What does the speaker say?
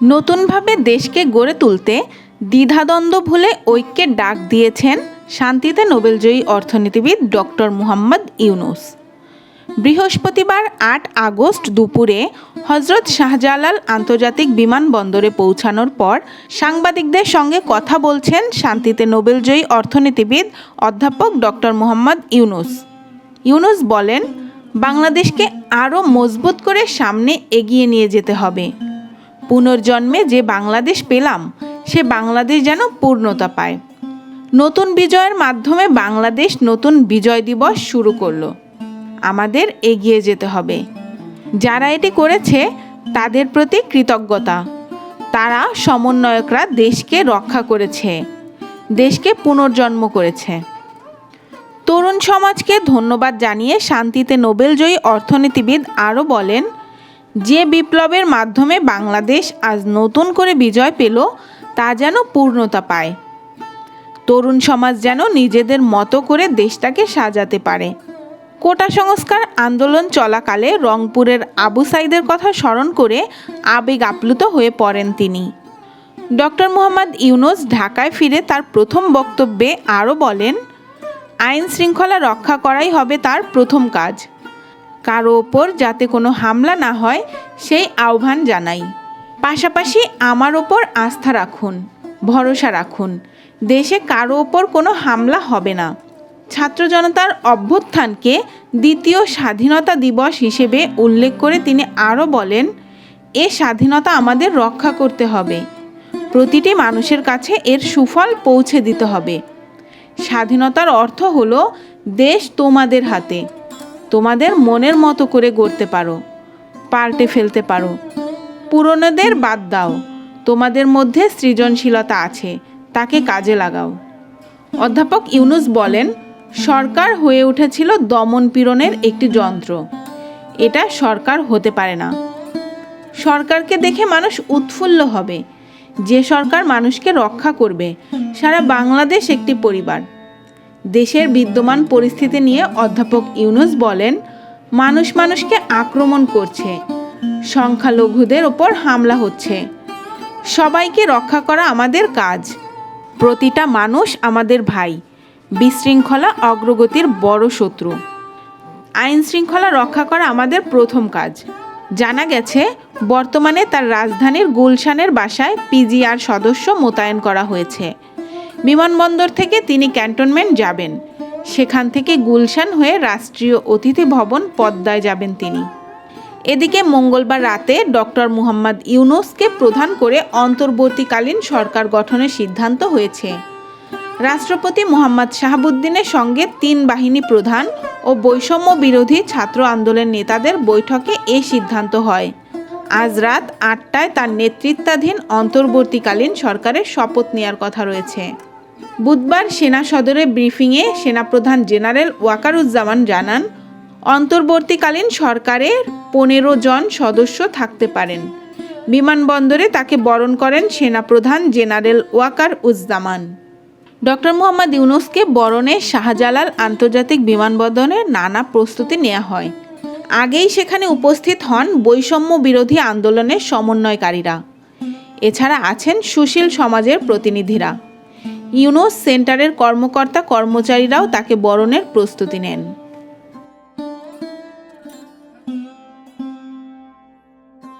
নতুনভাবে দেশকে গড়ে তুলতে দ্বিধাদ্বন্দ্ব ভুলে ঐক্যের ডাক দিয়েছেন শান্তিতে নোবেলজয়ী অর্থনীতিবিদ ডক্টর মুহাম্মদ ইউনূস। বৃহস্পতিবার ৮ আগস্ট দুপুরে হজরত শাহজালাল আন্তর্জাতিক বিমানবন্দরে পৌঁছানোর পর সাংবাদিকদের সঙ্গে কথা বলছেন শান্তিতে নোবেলজয়ী অর্থনীতিবিদ অধ্যাপক ডক্টর মুহাম্মদ ইউনূস। ইউনূস বলেন, বাংলাদেশকে আরও মজবুত করে সামনে এগিয়ে নিয়ে যেতে হবে। পুনর্জন্মে যে বাংলাদেশ পেলাম, সে বাংলাদেশ যেন পূর্ণতা পায়। নতুন বিজয়ের মাধ্যমে বাংলাদেশ নতুন বিজয় দিবস শুরু করলো। আমাদের এগিয়ে যেতে হবে। যারা এটি করেছে তাদের প্রতি কৃতজ্ঞতা। তারা সমন্বয়করা দেশকে রক্ষা করেছে, দেশকে পুনর্জন্ম করেছে। তরুণ সমাজকে ধন্যবাদ জানিয়ে শান্তিতে নোবেলজয়ী অর্থনীতিবিদ আরও বলেন, যে বিপ্লবের মাধ্যমে বাংলাদেশ আজ নতুন করে বিজয় পেল, তা যেন পূর্ণতা পায়। তরুণ সমাজ যেন নিজেদের মতো করে দেশটাকে সাজাতে পারে। কোটা সংস্কার আন্দোলন চলাকালে রংপুরের আবু সাইদের কথা স্মরণ করে আবেগ আপ্লুত হয়ে পড়েন তিনি। ডক্টর মুহাম্মদ ইউনূস ঢাকায় ফিরে তার প্রথম বক্তব্যে আরও বলেন, আইন শৃঙ্খলা রক্ষা করাই হবে তার প্রথম কাজ। কারো ওপর যাতে কোনো হামলা না হয় সেই আহ্বান জানাই। পাশাপাশি আমার ওপর আস্থা রাখুন, ভরসা রাখুন, দেশে কারো ওপর কোনো হামলা হবে না। ছাত্র জনতার অভ্যুত্থানকে দ্বিতীয় স্বাধীনতা দিবস হিসেবে উল্লেখ করে তিনি আরও বলেন, এ স্বাধীনতা আমাদের রক্ষা করতে হবে। প্রতিটি মানুষের কাছে এর সুফল পৌঁছে দিতে হবে। স্বাধীনতার অর্থ হলো দেশ তোমাদের হাতে। তোমাদের মনের মতো করে গড়তে পারো, পাল্টে ফেলতে পারো। পুরনোদের বাদ দাও। তোমাদের মধ্যে সৃজনশীলতা আছে, তাকে কাজে লাগাও। অধ্যাপক ইউনূস বলেন, সরকার হয়ে উঠেছিল দমন পীড়নের একটি যন্ত্র। এটা সরকার হতে পারে না। সরকারকে দেখে মানুষ উৎফুল্ল হবে। যে সরকার মানুষকে রক্ষা করবে। সারা বাংলাদেশ একটি পরিবার। দেশের বিদ্যমান পরিস্থিতি নিয়ে অধ্যাপক ইউনূস বলেন, মানুষ মানুষকে আক্রমণ করছে, সংখ্যালঘুদের ওপর হামলা হচ্ছে। সবাইকে রক্ষা করা আমাদের কাজ। প্রতিটা মানুষ আমাদের ভাই। বিশৃঙ্খলা অগ্রগতির বড় শত্রু। আইন শৃঙ্খলা রক্ষা করা আমাদের প্রথম কাজ। জানা গেছে, বর্তমানে তার রাজধানীর গুলশানের বাসায় পিজিআর সদস্য মোতায়েন করা হয়েছে। বিমানবন্দর থেকে তিনি ক্যান্টনমেন্ট যাবেন। সেখান থেকে গুলশান হয়ে রাষ্ট্রীয় অতিথি ভবন পদ্মায় যাবেন তিনি। এদিকে মঙ্গলবার রাতে ডক্টর মুহাম্মদ ইউনূসকে প্রধান করে অন্তর্বর্তীকালীন সরকার গঠনের সিদ্ধান্ত হয়েছে। রাষ্ট্রপতি মোহাম্মদ শাহাবুদ্দিনের সঙ্গে ৩ বাহিনী প্রধান ও বৈষম্য বিরোধী ছাত্র আন্দোলনের নেতাদের বৈঠকে এই সিদ্ধান্ত হয়। আজ রাত ৮টায় তার নেতৃত্বাধীন অন্তর্বর্তীকালীন সরকারের শপথ নেওয়ার কথা রয়েছে। বুধবার সেনা সদরে ব্রিফিংয়ে সেনাপ্রধান জেনারেল ওয়াকারুজ্জামান জানান, অন্তর্বর্তীকালীন সরকারের ১৫ জন সদস্য থাকতে পারেন। বিমানবন্দরে তাকে বরণ করেন সেনাপ্রধান জেনারেল ওয়াকারুজ্জামান। ডক্টর মুহাম্মদ ইউনূসকে বরণে শাহজালাল আন্তর্জাতিক বিমানবন্দরে নানা প্রস্তুতি নেওয়া হয়। আগেই সেখানে উপস্থিত হন বৈষম্য বিরোধী আন্দোলনের সমন্বয়কারীরা। এছাড়া আছেন সুশীল সমাজের প্রতিনিধিরা। ইউনূস সেন্টারের কর্মকর্তা কর্মচারীরাও তাকে বরণের প্রস্তুতি নেন।